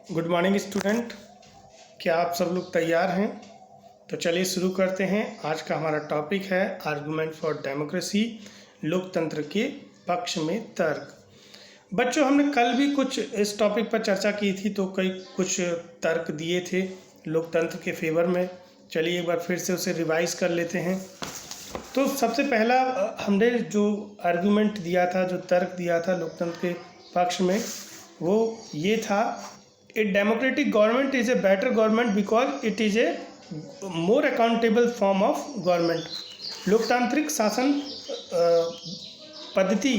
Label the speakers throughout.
Speaker 1: Good morning student. क्या आप सब लोग तैयार हैं? तो चलिए शुरू करते हैं। आज का हमारा टॉपिक है आर्गुमेंट फॉर डेमोक्रेसी, लोकतंत्र के पक्ष में तर्क। बच्चों, हमने कल भी कुछ इस टॉपिक पर चर्चा की थी, तो कुछ तर्क दिए थे लोकतंत्र के फेवर में। चलिए एक बार फिर से उसे रिवाइज कर लेते हैं। तो सबसे पहला हमने जो आर्गुमेंट दिया था, जो तर्क दिया था लोकतंत्र के पक्ष में, वो ये था, a democratic government is a better government because it is a more accountable form of government. लोकतांत्रिक शासन पद्धति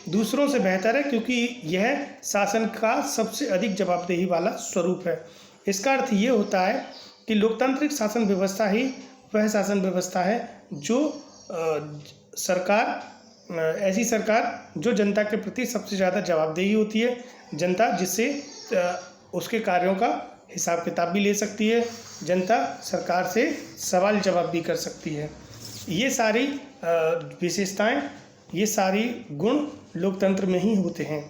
Speaker 1: दूसरों से बेहतर है क्योंकि यह शासन का सबसे अधिक जवाबदेही वाला स्वरूप है। इसका अर्थ ये होता है कि लोकतांत्रिक शासन व्यवस्था ही वह शासन व्यवस्था है जो ऐसी सरकार जो जनता के प्रति सबसे ज़्यादा जवाबदेही होती है। जनता जिससे उसके कार्यों का हिसाब किताब भी ले सकती है, जनता सरकार से सवाल जवाब भी कर सकती है। ये सारी विशेषताएं, ये सारी गुण लोकतंत्र में ही होते हैं।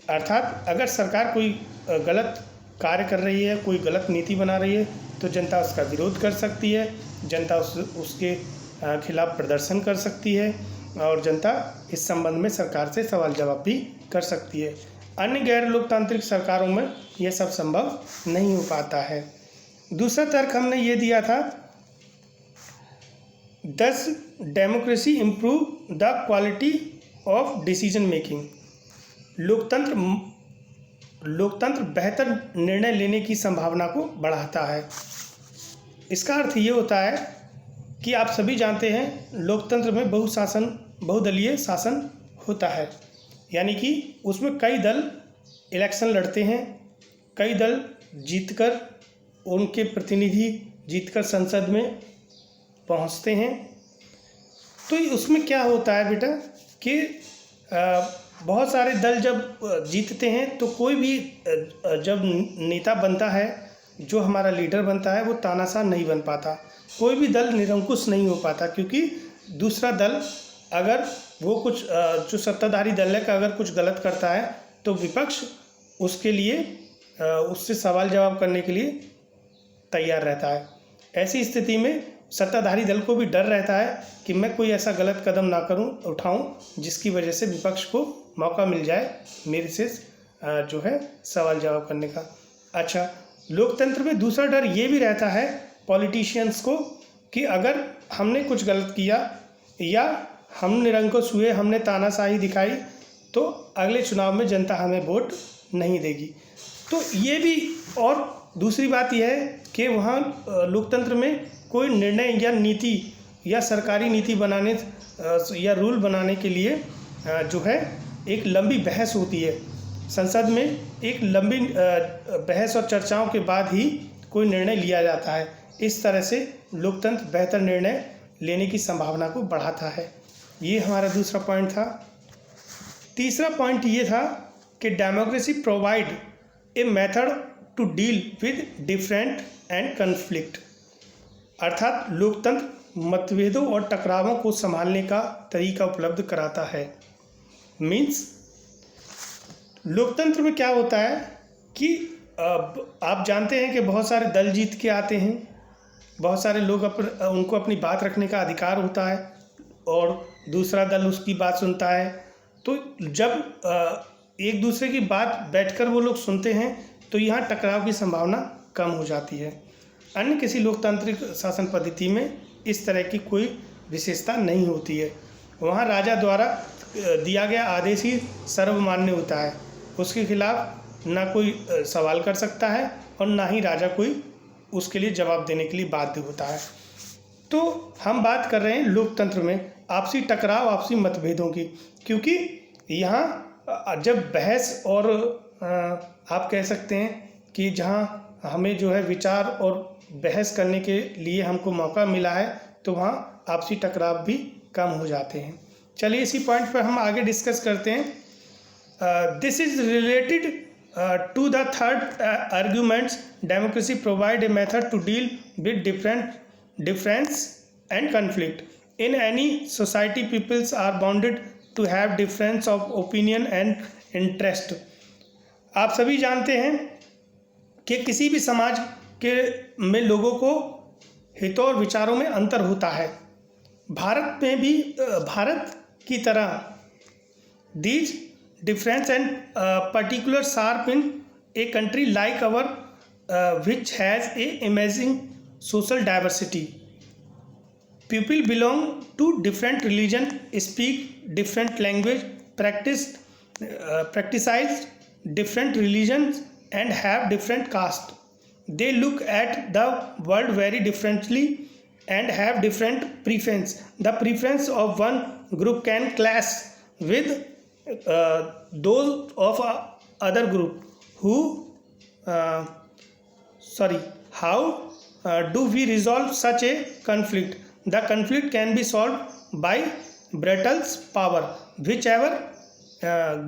Speaker 1: अर्थात अगर सरकार कोई गलत कार्य कर रही है, कोई गलत नीति बना रही है, तो जनता उसका विरोध कर सकती है, जनता उसके खिलाफ प्रदर्शन कर सकती है और जनता इस संबंध में सरकार से सवाल जवाब भी कर सकती है। अन्य गैर लोकतांत्रिक सरकारों में यह सब संभव नहीं हो पाता है। दूसरा तर्क हमने ये दिया था, Thus democracy improve the quality of decision making. लोकतंत्र बेहतर निर्णय लेने की संभावना को बढ़ाता है। इसका अर्थ ये होता है कि आप सभी जानते हैं लोकतंत्र में बहुदलीय शासन होता है, यानी कि उसमें कई दल इलेक्शन लड़ते हैं, कई दल जीतकर, उनके प्रतिनिधि जीतकर संसद में पहुंचते हैं। तो उसमें क्या होता है बेटा कि बहुत सारे दल जब जीतते हैं तो कोई भी जब नेता बनता है, जो हमारा लीडर बनता है, वो तानाशाह नहीं बन पाता, कोई भी दल निरंकुश नहीं हो पाता, क्योंकि दूसरा दल अगर वो कुछ जो सत्ताधारी दल है का अगर कुछ गलत करता है तो विपक्ष उसके लिए उससे सवाल जवाब करने के लिए तैयार रहता है। ऐसी स्थिति में सत्ताधारी दल को भी डर रहता है कि मैं कोई ऐसा गलत कदम ना उठाऊं जिसकी वजह से विपक्ष को मौका मिल जाए मेरे से जो है सवाल जवाब करने का। अच्छा, लोकतंत्र में दूसरा डर ये भी रहता है पॉलिटिशियंस को कि अगर हमने कुछ गलत किया या हम निरंकुश हुए, हमने तानाशाही दिखाई, तो अगले चुनाव में जनता हमें वोट नहीं देगी। तो ये भी, और दूसरी बात यह है कि वहाँ लोकतंत्र में कोई निर्णय या नीति या सरकारी नीति बनाने या रूल बनाने के लिए जो है एक लंबी बहस होती है। संसद में एक लंबी बहस और चर्चाओं के बाद ही कोई निर्णय लिया जाता है। इस तरह से लोकतंत्र बेहतर निर्णय लेने की संभावना को बढ़ाता है। ये हमारा दूसरा पॉइंट था। तीसरा पॉइंट ये था कि democracy provide a method to deal with different and conflict. अर्थात लोकतंत्र मतभेदों और टकरावों को संभालने का तरीका उपलब्ध कराता है। मीन्स लोकतंत्र में क्या होता है कि आप जानते हैं कि बहुत सारे दल जीत के आते हैं, बहुत सारे लोग उनको अपनी बात रखने का अधिकार होता है और दूसरा दल उसकी बात सुनता है। तो जब एक दूसरे की बात बैठकर वो लोग सुनते हैं तो यहाँ टकराव की संभावना कम हो जाती है। अन्य किसी लोकतांत्रिक शासन पद्धति में इस तरह की कोई विशेषता नहीं होती है। वहाँ राजा द्वारा दिया गया आदेश ही सर्वमान्य होता है, उसके खिलाफ ना कोई सवाल कर सकता है और ना ही राजा कोई उसके लिए जवाब देने के लिए बाध्य होता है। तो हम बात कर रहे हैं लोकतंत्र में आपसी टकराव, आपसी मतभेदों की, क्योंकि यहाँ जब बहस और आप कह सकते हैं कि जहाँ हमें जो है विचार और बहस करने के लिए हमको मौका मिला है, तो वहाँ आपसी टकराव भी कम हो जाते हैं। चलिए इसी पॉइंट पर हम आगे डिस्कस करते हैं। This is related to the third arguments, democracy provide a method to deal with difference and conflict. In any society peoples are bounded to have difference of opinion and interest. आप सभी जानते हैं कि किसी भी समाज के में लोगों को हितों और विचारों में अंतर होता है। भारत में भी भारत की तरह these difference and particular sharp in a country like our which has a amazing social diversity. People belong to different religion, speak different language, practice different religions and have different caste. They look at the world very differently and have different preference. The preference of one group can clash with those of other group who how do we resolve such a conflict? The conflict can be solved by Brutal's power. Whichever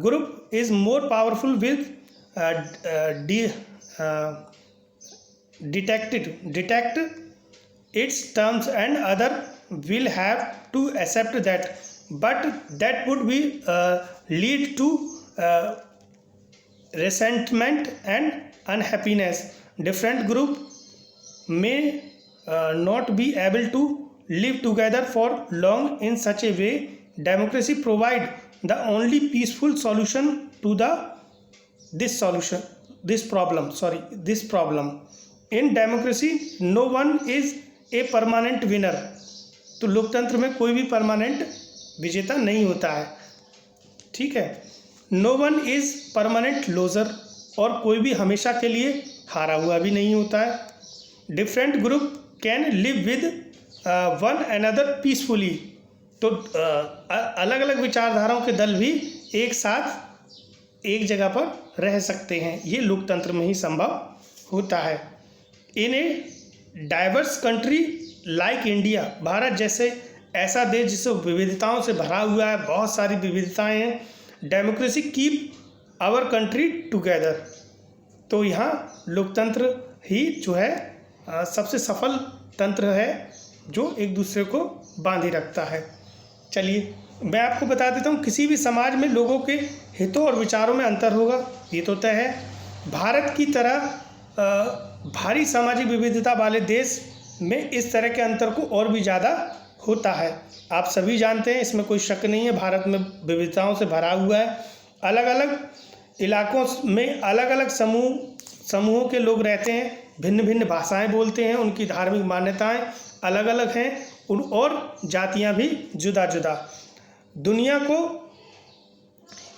Speaker 1: group is more powerful will detect its terms and other will have to accept that, but that would be lead to resentment and unhappiness. Different group may not be able to live together for long in such a way. Democracy provide the only peaceful solution to this problem. In democracy no one is a permanent winner. तो लोकतंत्र में कोई भी permanent विजेता नहीं होता है, ठीक है। No one is permanent loser, और कोई भी हमेशा के लिए हारा हुआ भी नहीं होता है। Different group can live with one another peacefully. तो अलग अलग विचारधाराओं के दल भी एक साथ एक जगह पर रह सकते हैं, ये लोकतंत्र में ही संभव होता है। In a diverse country like India, Bharat जैसे ऐसा देश जिससे विविधताओं से भरा हुआ है, बहुत सारी विविधताएं हैं। Democracy keep our country together. तो यहाँ लोकतंत्र ही जो है सबसे सफल तंत्र है जो एक दूसरे को बांधे रखता है। चलिए मैं आपको बता देता हूँ, किसी भी समाज में लोगों के हितों और विचारों में अंतर होगा, ये तो तय है। भारत की तरह भारी सामाजिक विविधता वाले देश में इस तरह के अंतर को और भी ज़्यादा होता है। आप सभी जानते हैं, इसमें कोई शक नहीं है, भारत में विविधताओं से भरा हुआ है। अलग अलग इलाकों में अलग अलग समूहों के लोग रहते हैं, भिन्न भिन्न भाषाएं बोलते हैं, उनकी धार्मिक मान्यताएं अलग अलग हैं और जातियां भी जुदा जुदा। दुनिया को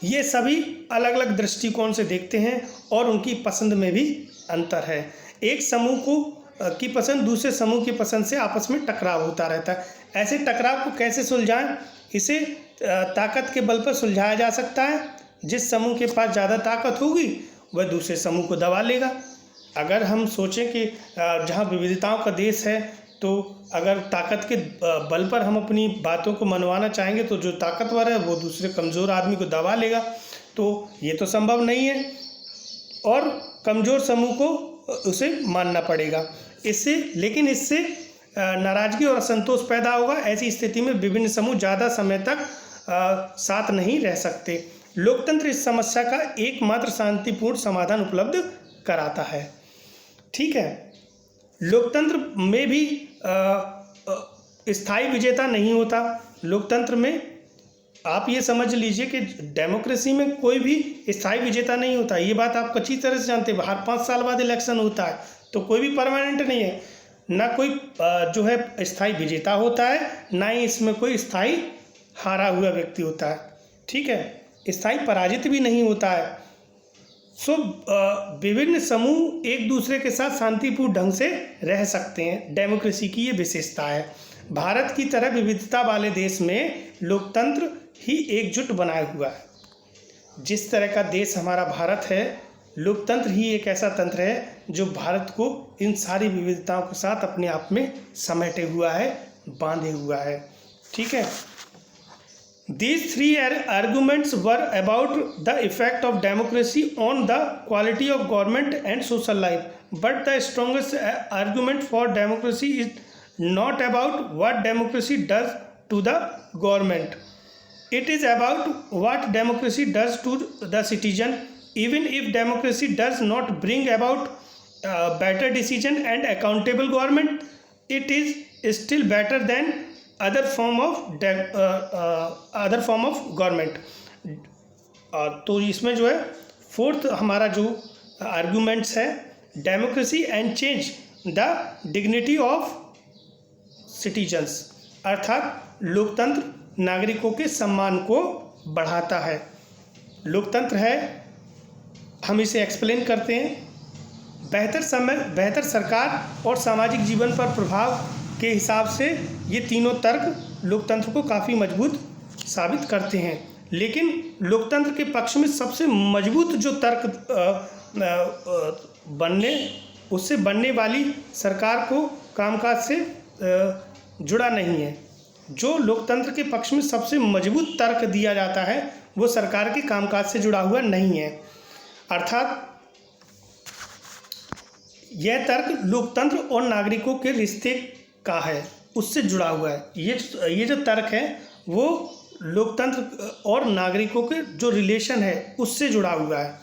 Speaker 1: ये सभी अलग अलग दृष्टिकोण से देखते हैं और उनकी पसंद में भी अंतर है। एक समूह की पसंद दूसरे समूह की पसंद से आपस में टकराव होता रहता है। ऐसे टकराव को कैसे सुलझाएं? इसे ताकत के बल पर सुलझाया जा सकता है। जिस समूह के पास ज़्यादा ताकत होगी वह दूसरे समूह को दबा लेगा। अगर हम सोचें कि जहाँ विविधताओं का देश है, तो अगर ताकत के बल पर हम अपनी बातों को मनवाना चाहेंगे तो जो ताकतवर है वो दूसरे कमज़ोर आदमी को दबा लेगा, तो ये तो संभव नहीं है और कमज़ोर समूह को उसे मानना पड़ेगा। लेकिन इससे नाराज़गी और असंतोष पैदा होगा। ऐसी स्थिति में विभिन्न समूह ज़्यादा समय तक साथ नहीं रह सकते। लोकतंत्र इस समस्या का एकमात्र शांतिपूर्ण समाधान उपलब्ध कराता है, ठीक है। लोकतंत्र में भी स्थायी विजेता नहीं होता। लोकतंत्र में आप ये समझ लीजिए कि डेमोक्रेसी में कोई भी स्थायी विजेता नहीं होता। ये बात आप अच्छी तरह से जानते हैं। हर 5 साल बाद इलेक्शन होता है, तो कोई भी परमानेंट नहीं है, ना कोई जो है स्थायी विजेता होता है, ना ही इसमें कोई स्थायी हारा हुआ व्यक्ति होता है, ठीक है। स्थायी पराजित भी नहीं होता है। विभिन्न समूह एक दूसरे के साथ शांतिपूर्ण ढंग से रह सकते हैं। डेमोक्रेसी की ये विशेषता है। भारत की तरह विविधता वाले देश में लोकतंत्र ही एकजुट बनाए हुआ है। जिस तरह का देश हमारा भारत है, लोकतंत्र ही एक ऐसा तंत्र है जो भारत को इन सारी विविधताओं के साथ अपने आप में समेटे हुआ है, बांधे हुआ है, ठीक है। These 3 arguments were about the effect of democracy on the quality of government and social life. But the strongest argument for democracy is not about what democracy does to the government. It is about what democracy does to the citizen. Even if democracy does not bring about better decision and accountable government, it is still better than other form of government. तो इसमें जो है fourth हमारा जो arguments है, democracy and change the dignity of citizens, अर्थात लोकतंत्र नागरिकों के सम्मान को बढ़ाता है। लोकतंत्र है, हम इसे एक्सप्लेन करते हैं, बेहतर सरकार और सामाजिक जीवन पर प्रभाव के हिसाब से ये तीनों तर्क लोकतंत्र को काफ़ी मजबूत साबित करते हैं। लेकिन लोकतंत्र के पक्ष में सबसे मजबूत जो तर्क बनने वाली सरकार को कामकाज से जुड़ा नहीं है। जो लोकतंत्र के पक्ष में सबसे मजबूत तर्क दिया जाता है वो सरकार के कामकाज से जुड़ा हुआ नहीं है, अर्थात यह तर्क लोकतंत्र और नागरिकों के रिश्ते का है, उससे जुड़ा हुआ है। ये जो तर्क है वो लोकतंत्र और नागरिकों के जो रिलेशन है उससे जुड़ा हुआ है।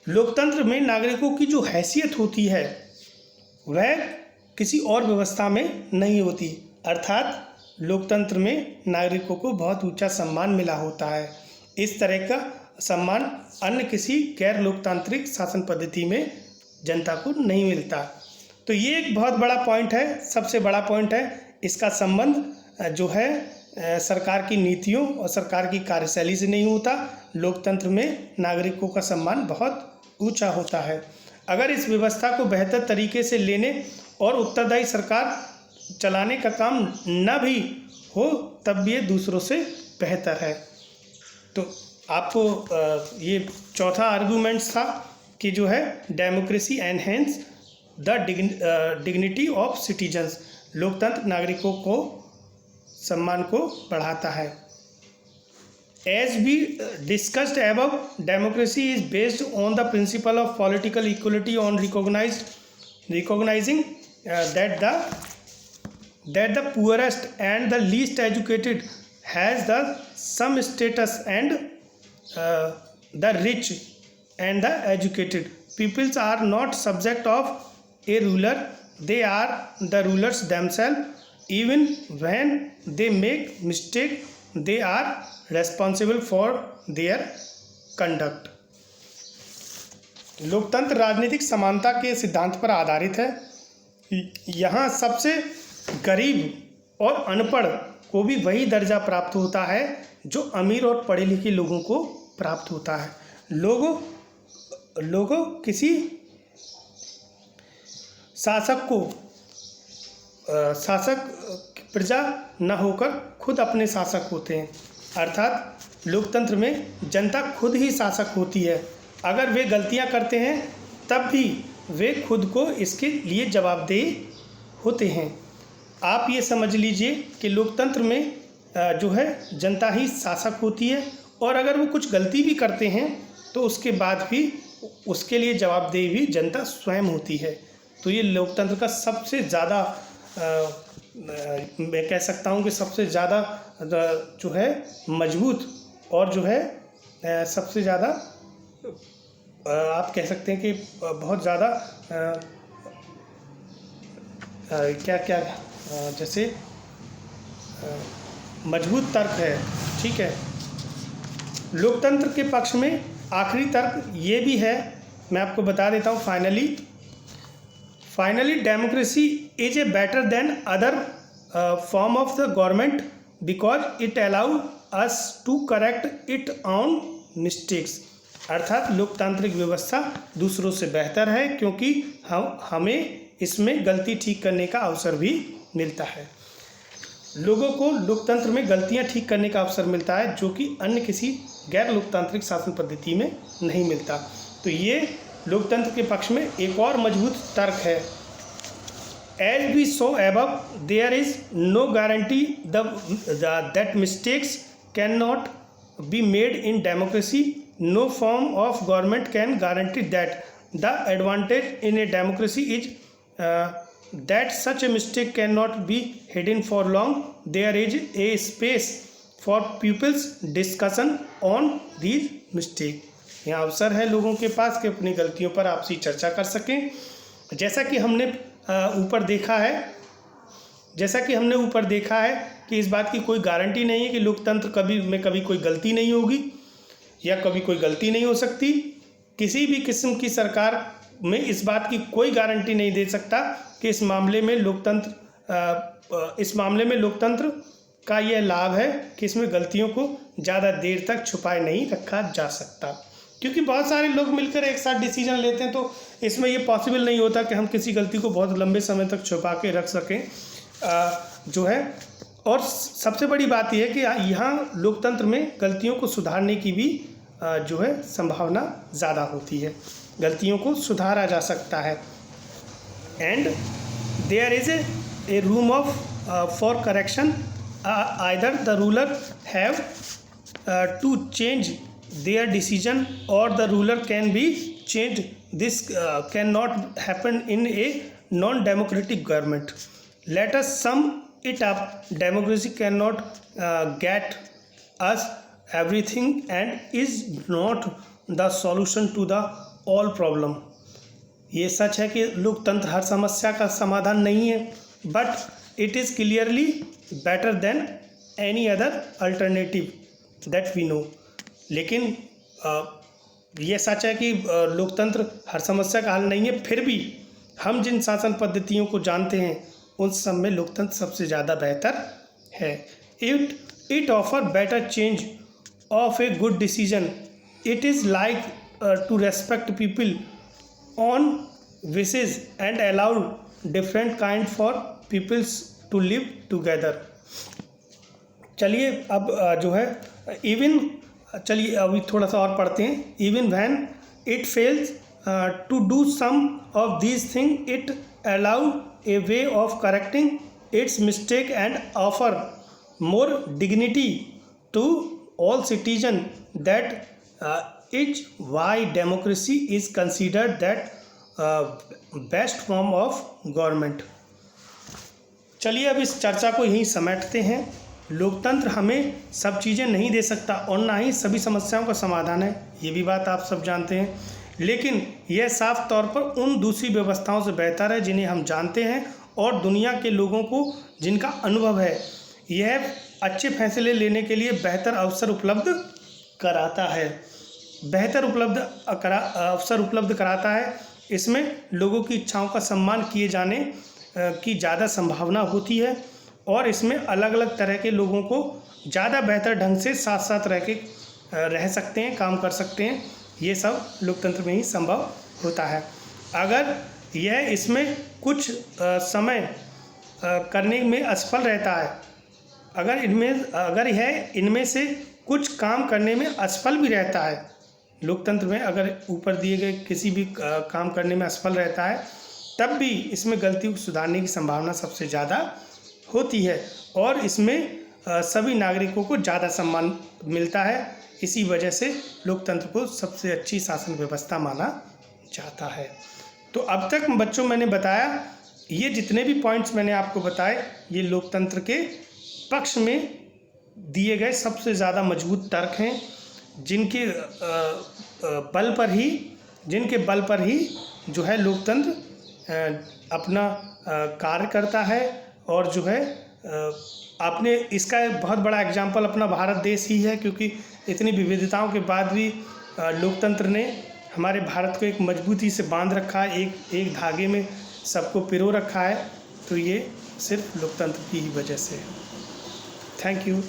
Speaker 1: लोकतंत्र में नागरिकों की जो हैसियत होती है वह किसी और व्यवस्था में नहीं होती, अर्थात लोकतंत्र में नागरिकों को बहुत ऊंचा सम्मान मिला होता है। इस तरह का सम्मान अन्य किसी गैर लोकतांत्रिक शासन पद्धति में जनता को नहीं मिलता। तो ये एक बहुत बड़ा पॉइंट है, सबसे बड़ा पॉइंट है। इसका संबंध जो है सरकार की नीतियों और सरकार की कार्यशैली से नहीं होता। लोकतंत्र में नागरिकों का सम्मान बहुत ऊंचा होता है। अगर इस व्यवस्था को बेहतर तरीके से लेने और उत्तरदायी सरकार चलाने का काम न भी हो तब भी ये दूसरों से बेहतर है। तो आपको ये चौथा आर्गूमेंट्स था कि जो है democracy enhance the dignity of citizens, लोकतंत्र नागरिकों को सम्मान को बढ़ाता है। As be discussed above, democracy is based on the principle of political equality on recognising that the poorest and the least educated has the some status and the rich and the educated peoples are not subject of a ruler, they are the rulers themselves. Even when they make mistake they are responsible for their conduct. लोकतंत्र राजनीतिक समानता के सिद्धांत पर आधारित है। यहाँ सबसे गरीब और अनपढ़ को भी वही दर्जा प्राप्त होता है जो अमीर और पढ़े लिखे लोगों को प्राप्त होता है। लोगों किसी शासक प्रजा न होकर खुद अपने शासक होते हैं, अर्थात लोकतंत्र में जनता खुद ही शासक होती है। अगर वे गलतियां करते हैं तब भी वे खुद को इसके लिए जवाबदेह होते हैं। आप ये समझ लीजिए कि लोकतंत्र में जो है जनता ही शासक होती है और अगर वो कुछ गलती भी करते हैं तो उसके बाद भी उसके लिए जवाबदेही भी जनता स्वयं होती है। तो ये लोकतंत्र का सबसे ज़्यादा मैं कह सकता हूँ कि सबसे ज़्यादा जो है मजबूत और जो है सबसे ज़्यादा आप कह सकते हैं कि बहुत ज़्यादा क्या जैसे मजबूत तर्क है, ठीक है। लोकतंत्र के पक्ष में आखिरी तर्क ये भी है, मैं आपको बता देता हूँ। Finally democracy is a better than other form of the government because it allow us to correct it on mistakes, अर्थात लोकतांत्रिक व्यवस्था दूसरों से बेहतर है क्योंकि हमें इसमें गलती ठीक करने का अवसर भी मिलता है। लोगों को लोकतंत्र में गलतियां ठीक करने का अवसर मिलता है जो कि अन्य किसी गैर लोकतांत्रिक शासन पद्धति में नहीं मिलता। तो ये लोकतंत्र के पक्ष में एक और मजबूत तर्क है। As we saw above there is no guarantee that mistakes can not be made in democracy. No form of government can guarantee that the advantage in a democracy is that such a mistake cannot be hidden for long. There is a space for people's discussion on these mistakes. यहाँ अवसर है लोगों के पास कि अपनी गलतियों पर आपसी चर्चा कर सकें। जैसा कि हमने ऊपर देखा है कि इस बात की कोई गारंटी नहीं है कि लोकतंत्र कभी कोई गलती नहीं होगी या कभी कोई गलती नहीं हो सकती। किसी भी किस्म की सरकार में इस बात की कोई गारंटी नहीं दे सकता कि इस मामले में लोकतंत्र का यह लाभ है कि इसमें गलतियों को ज़्यादा देर तक छुपाए नहीं रखा जा सकता, क्योंकि बहुत सारे लोग मिलकर एक साथ डिसीजन लेते हैं, तो इसमें ये पॉसिबल नहीं होता कि हम किसी गलती को बहुत लंबे समय तक छुपा के रख सकें जो है। और सबसे बड़ी बात यह है कि यहाँ लोकतंत्र में गलतियों को सुधारने की भी जो है संभावना ज़्यादा होती है, गलतियों को सुधारा जा सकता है। And there is a room for correction, either the ruler have to change their decision or the ruler can be changed. This cannot happen in a non-democratic government. Let us sum it up. Democracy cannot get us everything and is not the solution to the all problem. ये सच है कि लोकतंत्र हर समस्या का समाधान नहीं है, but it is clearly better than any other alternative that we know. लेकिन ये सच है कि लोकतंत्र हर समस्या का हल नहीं है, फिर भी हम जिन शासन पद्धतियों को जानते हैं उन सब में लोकतंत्र सबसे ज़्यादा बेहतर है। It offer better change of a good decision. It is like to respect people on wishes and allow different kind for peoples to live together. चलिए अब जो है चलिए अभी थोड़ा सा और पढ़ते हैं। Even when it fails to do some of these thing it allow a way of correcting its mistake and offer more dignity to all citizen. That is why democracy is considered that best form of government. चलिए अब इस चर्चा को यहीं समेटते हैं। लोकतंत्र हमें सब चीज़ें नहीं दे सकता और ना ही सभी समस्याओं का समाधान है, ये भी बात आप सब जानते हैं, लेकिन यह साफ तौर पर उन दूसरी व्यवस्थाओं से बेहतर है जिन्हें हम जानते हैं और दुनिया के लोगों को जिनका अनुभव है। यह अच्छे फैसले लेने के लिए बेहतर अवसर उपलब्ध कराता है। इसमें लोगों की इच्छाओं का सम्मान किए जाने की ज़्यादा संभावना होती है और इसमें अलग अलग तरह के लोगों को ज़्यादा बेहतर ढंग से साथ साथ रह सकते हैं, काम कर सकते हैं। ये सब लोकतंत्र में ही संभव होता है। अगर यह इसमें कुछ समय करने में असफल रहता है, अगर यह इनमें से कुछ काम करने में असफल भी रहता है, लोकतंत्र में अगर ऊपर दिए गए किसी भी काम करने में असफल रहता है, तब भी इसमें गलती को सुधारने की संभावना सबसे ज़्यादा होती है और इसमें सभी नागरिकों को ज़्यादा सम्मान मिलता है। इसी वजह से लोकतंत्र को सबसे अच्छी शासन व्यवस्था माना जाता है। तो अब तक बच्चों मैंने बताया, ये जितने भी पॉइंट्स मैंने आपको बताए ये लोकतंत्र के पक्ष में दिए गए सबसे ज़्यादा मजबूत तर्क हैं, जिनके बल पर ही जो है लोकतंत्र अपना कार्य करता है। और जो है आपने इसका एक बहुत बड़ा एग्जाम्पल अपना भारत देश ही है, क्योंकि इतनी विविधताओं के बाद भी लोकतंत्र ने हमारे भारत को एक मजबूती से बांध रखा है, एक धागे में सबको पिरो रखा है। तो ये सिर्फ लोकतंत्र की ही वजह से है। Thank you.